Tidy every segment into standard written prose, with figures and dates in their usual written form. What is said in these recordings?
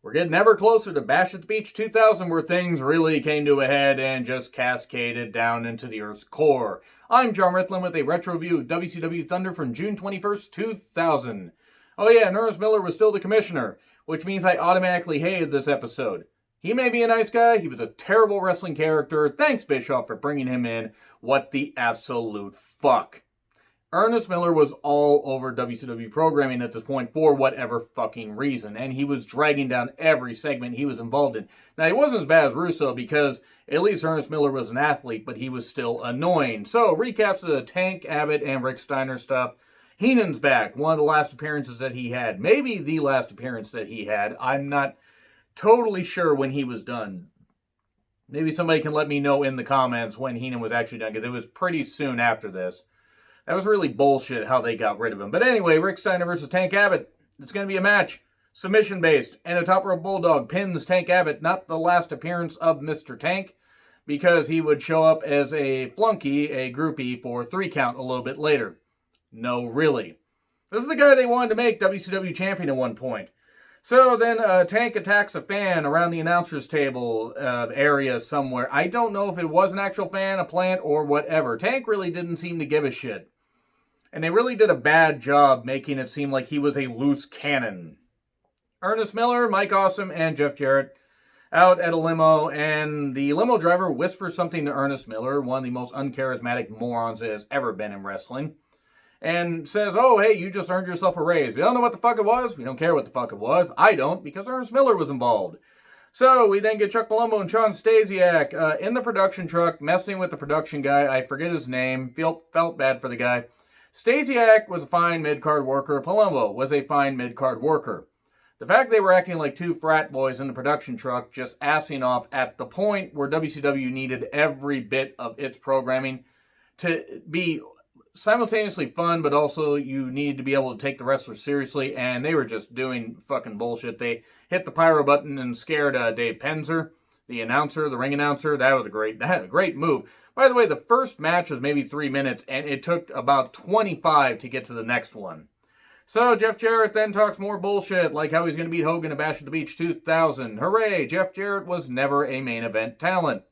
We're getting ever closer to Bash at the Beach 2000, where things really came to a head and just cascaded down into the Earth's core. I'm John Ritlin with a retro review of WCW Thunder from June 21st, 2000. Oh yeah, and Ernest Miller was still the commissioner, which means I automatically hated this episode. He may be a nice guy, he was a terrible wrestling character. Thanks, Bischoff, for bringing him in. What the absolute fuck. Ernest Miller was all over WCW programming at this point for whatever fucking reason, and he was dragging down every segment he was involved in. Now, he wasn't as bad as Russo because at least Ernest Miller was an athlete, but he was still annoying. So, recaps of the Tank, Abbott, and Rick Steiner stuff. Heenan's back, one of the last appearances that he had. Maybe the last appearance that he had. I'm not totally sure when he was done. Maybe somebody can let me know in the comments when Heenan was actually done, because it was pretty soon after this. That was really bullshit how they got rid of him. But anyway, Rick Steiner versus Tank Abbott. It's going to be a match. Submission-based. And a top rope bulldog pins Tank Abbott. Not the last appearance of Mr. Tank, because he would show up as a flunky, a groupie, for 3 count a little bit later. No, really. This is the guy they wanted to make WCW champion at one point. So then Tank attacks a fan around the announcer's table area somewhere. I don't know if it was an actual fan, a plant, or whatever. Tank really didn't seem to give a shit. And they really did a bad job making it seem like he was a loose cannon. Ernest Miller, Mike Awesome, and Jeff Jarrett out at a limo, and the limo driver whispers something to Ernest Miller, one of the most uncharismatic morons that has ever been in wrestling, and says, oh, hey, you just earned yourself a raise. We don't know what the fuck it was. We don't care what the fuck it was. I don't, because Ernest Miller was involved. So we then get Chuck Palumbo and Sean Stasiak in the production truck, messing with the production guy. I forget his name. Felt bad for the guy. Stasiak was a fine mid-card worker. Palumbo was a fine mid-card worker. The fact they were acting like 2 frat boys in the production truck, just assing off at the point where WCW needed every bit of its programming to be simultaneously fun, but also you need to be able to take the wrestlers seriously, and they were just doing fucking bullshit. They hit the pyro button and scared Dave Penzer, the announcer, the ring announcer. That was a great move. By the way, the first match was maybe 3 minutes, and it took about 25 to get to the next one. So Jeff Jarrett then talks more bullshit, like how he's going to beat Hogan at Bash at the Beach 2000. Hooray, Jeff Jarrett was never a main event talent.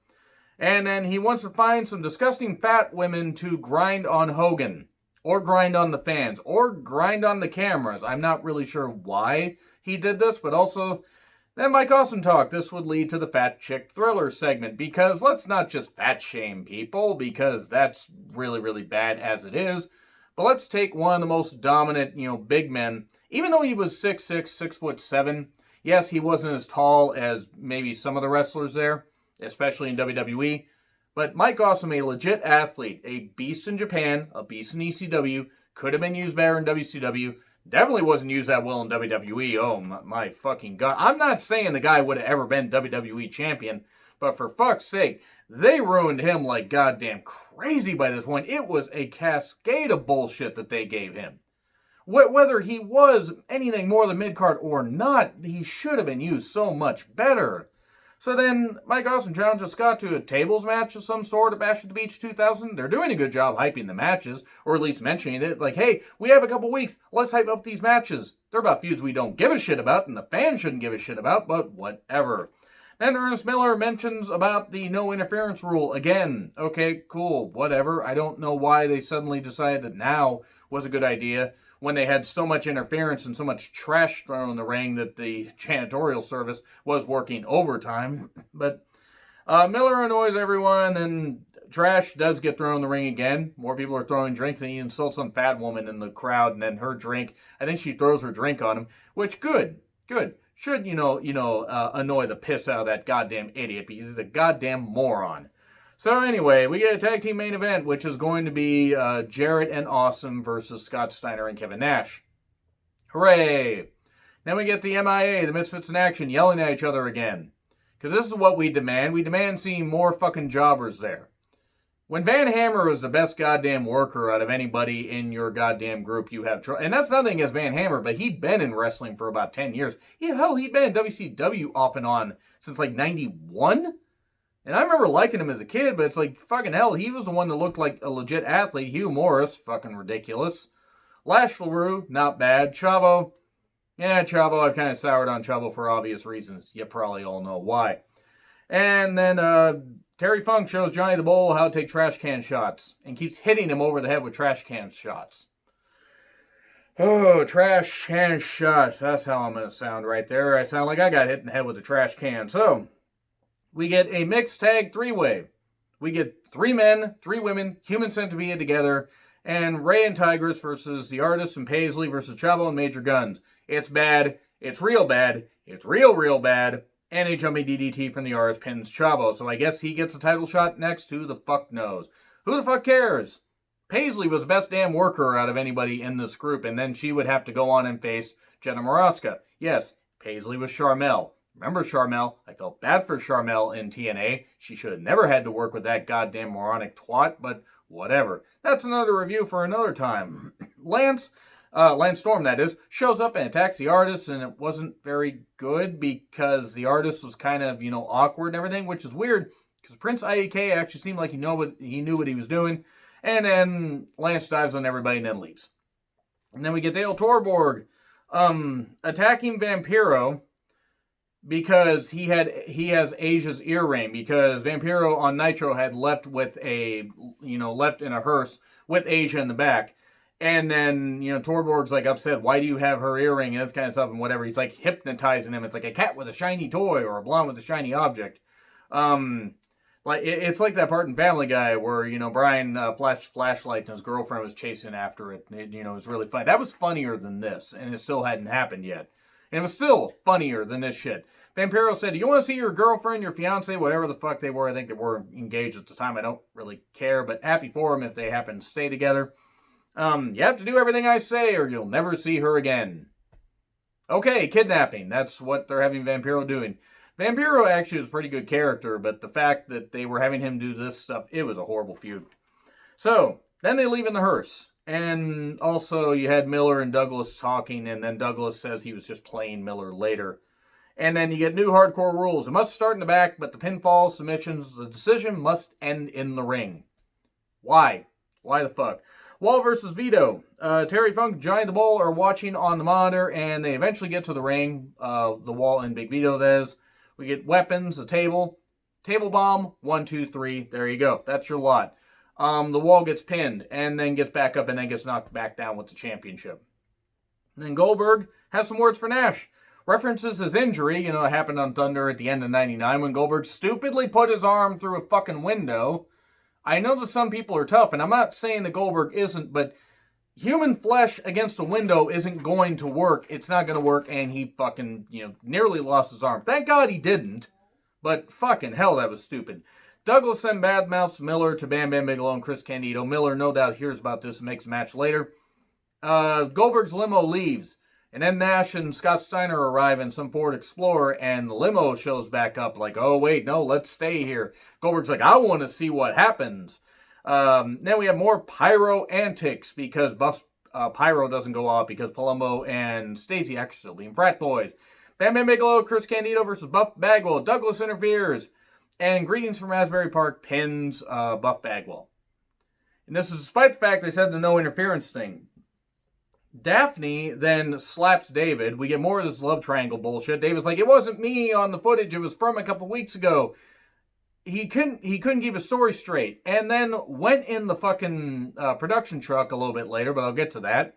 And then he wants to find some disgusting fat women to grind on Hogan, or grind on the fans, or grind on the cameras. I'm not really sure why he did this, but also, then Mike Awesome talk. This would lead to the Fat Chick Thriller segment, because let's not just fat shame people, because that's really, really bad as it is. But let's take one of the most dominant, big men. Even though he was 6'6", 6'7", yes, he wasn't as tall as maybe some of the wrestlers there, especially in WWE. But Mike Awesome, a legit athlete, a beast in Japan, a beast in ECW, could have been used better in WCW. Definitely wasn't used that well in WWE. Oh, my fucking God. I'm not saying the guy would have ever been WWE champion, but for fuck's sake, they ruined him like goddamn crazy by this point. It was a cascade of bullshit that they gave him. Whether he was anything more than mid-card or not, he should have been used so much better. So then, Mike Awesome challenges Scott to a tables match of some sort at Bash at the Beach 2000. They're doing a good job hyping the matches, or at least mentioning it. Like, hey, we have a couple weeks, let's hype up these matches. They're about feuds we don't give a shit about, and the fans shouldn't give a shit about, but whatever. Then Ernest Miller mentions about the no interference rule again. Okay, cool, whatever. I don't know why they suddenly decided that now was a good idea, when they had so much interference and so much trash thrown in the ring that the janitorial service was working overtime. But Miller annoys everyone, and trash does get thrown in the ring again. More people are throwing drinks, and he insults some fat woman in the crowd, and then her drink, I think she throws her drink on him, which good. Should, annoy the piss out of that goddamn idiot, because he's a goddamn moron. So anyway, we get a tag team main event, which is going to be Jarrett and Awesome versus Scott Steiner and Kevin Nash. Hooray! Then we get the MIA, the Misfits in Action, yelling at each other again. Because this is what we demand. We demand seeing more fucking jobbers there. When Van Hammer was the best goddamn worker out of anybody in your goddamn group, you have trouble. And that's nothing against Van Hammer, but he'd been in wrestling for about 10 years. He'd been in WCW off and on since like 91? And I remember liking him as a kid, but it's like, fucking hell, he was the one that looked like a legit athlete. Hugh Morris, fucking ridiculous. Lash LaRue, not bad. Chavo, Yeah, Chavo, I've kind of soured on Chavo for obvious reasons. You probably all know why. And then Terry Funk shows Johnny the Bull how to take trash can shots and keeps hitting him over the head with trash can shots. Oh, trash can shot. That's how I'm going to sound right there. I sound like I got hit in the head with a trash can. So, we get a mixed tag three-way. We get 3 men, 3 women, Human Centipede together, and Ray and Tigress versus the Artists and Paisley versus Chavo and Major Guns. It's bad. It's real bad. It's real bad. And a jumping DDT from the Artist pins Chavo. So I guess he gets a title shot next. Who the fuck knows? Who the fuck cares? Paisley was the best damn worker out of anybody in this group, and then she would have to go on and face Jenna Maraska. Yes, Paisley was Charmel. Remember Charmel? I felt bad for Charmel in TNA. She should have never had to work with that goddamn moronic twat, but whatever. That's another review for another time. Lance Storm, that is, shows up and attacks the Artist, and it wasn't very good because the Artist was kind of, awkward and everything, which is weird because Prince IEK actually seemed like he knew what he was doing. And then Lance dives on everybody and then leaves. And then we get Dale Torborg attacking Vampiro because he has Asia's earring, because Vampiro on Nitro had left with left in a hearse with Asia in the back. And then, Torborg's like upset, why do you have her earring and that kind of stuff and whatever. He's like hypnotizing him. It's like a cat with a shiny toy or a blonde with a shiny object. It's like that part in Family Guy where, Brian flashed flashlight and his girlfriend was chasing after it. It was really funny. That was funnier than this, and it still hadn't happened yet. And it was still funnier than this shit. Vampiro said, you want to see your girlfriend, your fiance, whatever the fuck they were. I think they were engaged at the time. I don't really care, but happy for them if they happen to stay together. You have to do everything I say or you'll never see her again. Okay, kidnapping. That's what they're having Vampiro doing. Vampiro actually was a pretty good character, but the fact that they were having him do this stuff, it was a horrible feud. So, then they leave in the hearse. And also, you had Miller and Douglas talking, and then Douglas says he was just playing Miller later. And then you get new hardcore rules. It must start in the back, but the pinfall, submissions, the decision must end in the ring. Why? Why the fuck? Wall versus Vito. Terry Funk, Johnny the Bull are watching on the monitor, and they eventually get to the ring. The Wall and Big Vito, that is. We get weapons, a table bomb, 1, 2, 3. There you go. That's your lot. The Wall gets pinned and then gets back up and then gets knocked back down with the championship. And then Goldberg has some words for Nash. References his injury. It happened on Thunder at the end of '99 when Goldberg stupidly put his arm through a fucking window. I know that some people are tough, and I'm not saying that Goldberg isn't, but human flesh against a window isn't going to work. It's not going to work, and he fucking, nearly lost his arm. Thank God he didn't, but fucking hell, that was stupid. Douglas then badmouths Miller to Bam Bam Bigelow and Chris Candido. Miller no doubt hears about this and makes a match later. Goldberg's limo leaves, and then Nash and Scott Steiner arrive in some Ford Explorer, and the limo shows back up like, oh, wait, no, let's stay here. Goldberg's like, I want to see what happens. Then we have more pyro antics because Buff's pyro doesn't go off because Palumbo and Stasiak are still being frat boys. Bam Bam Bigelow, Chris Candido versus Buff Bagwell. Douglas interferes. And Greetings from Asbury Park pins Buff Bagwell. And this is despite the fact they said the no interference thing. Daphne then slaps David. We get more of this love triangle bullshit. David's like, it wasn't me on the footage. It was from a couple weeks ago. He couldn't keep his story straight. And then went in the fucking production truck a little bit later, but I'll get to that.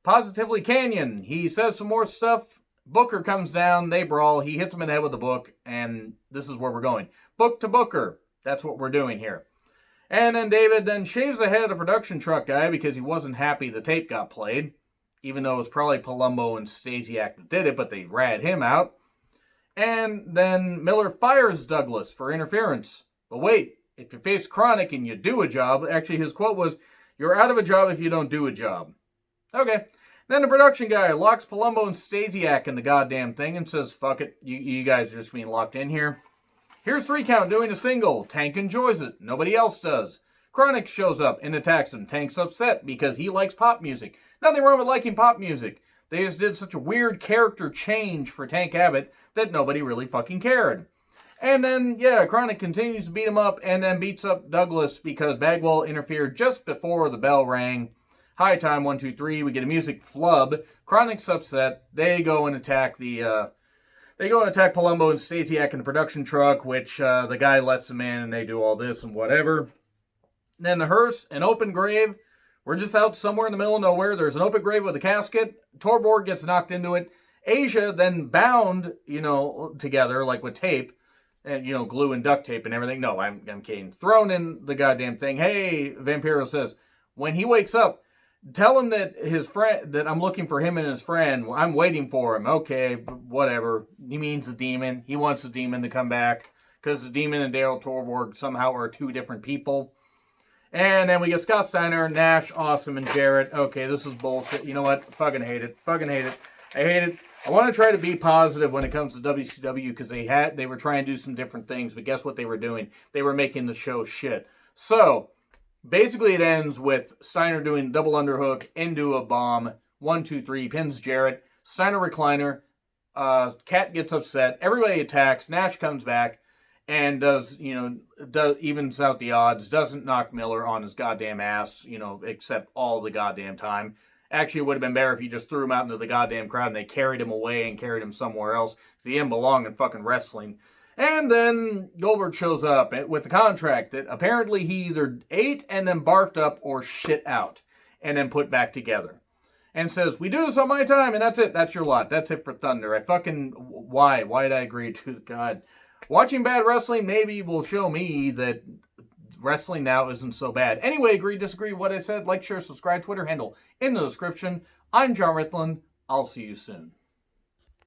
Positively Canyon. He says some more stuff. Booker comes down. They brawl. He hits him in the head with a book. And this is where we're going. Book to Booker. That's what we're doing here. And then David then shaves the head of the production truck guy because he wasn't happy the tape got played. Even though it was probably Palumbo and Stasiak that did it, but they rat him out. And then Miller fires Douglas for interference. But wait, if you face Kronik and you do a job, actually his quote was, you're out of a job if you don't do a job. Okay. Then the production guy locks Palumbo and Stasiak in the goddamn thing and says, fuck it, you guys are just being locked in here. Here's 3 Count doing a single. Tank enjoys it. Nobody else does. Kronik shows up and attacks him. Tank's upset because he likes pop music. Nothing wrong with liking pop music. They just did such a weird character change for Tank Abbott that nobody really fucking cared. And then, Kronik continues to beat him up and then beats up Douglas because Bagwell interfered just before the bell rang. High time, 1, 2, 3. We get a music flub. Kronik's upset. They go and attack Palumbo and Stasiak in the production truck, which the guy lets them in, and they do all this and whatever. And then the hearse, an open grave. We're just out somewhere in the middle of nowhere. There's an open grave with a casket. Torborg gets knocked into it. Asia then bound, together, like with tape, and, glue and duct tape and everything. No, I'm kidding. Thrown in the goddamn thing. Hey, Vampiro says, when he wakes up, tell him that that I'm looking for him and his friend. I'm waiting for him. Okay, whatever. He means the demon. He wants the demon to come back, because the demon and Daryl Torborg somehow are two different people. And then we get Scott Steiner, Nash, Awesome, and Jarrett. Okay, this is bullshit. You know what? Fucking hate it. I hate it. I want to try to be positive when it comes to WCW, because they were trying to do some different things, but guess what they were doing? They were making the show shit. So, basically it ends with Steiner doing double underhook into a bomb. 1, 2, 3, pins Jarrett. Steiner recliner. Cat gets upset. Everybody attacks. Nash comes back and evens out the odds. Doesn't knock Miller on his goddamn ass, except all the goddamn time. Actually, it would have been better if he just threw him out into the goddamn crowd and they carried him away and carried him somewhere else. He didn't belong in fucking wrestling. And then Goldberg shows up with the contract that apparently he either ate and then barfed up or shit out and then put back together. And says, we do this on my time, and that's it. That's your lot. That's it for Thunder. Why? Why did I agree to? God. Watching bad wrestling maybe will show me that wrestling now isn't so bad. Anyway, agree, disagree with what I said. Like, share, subscribe, Twitter handle in the description. I'm John Ritland. I'll see you soon.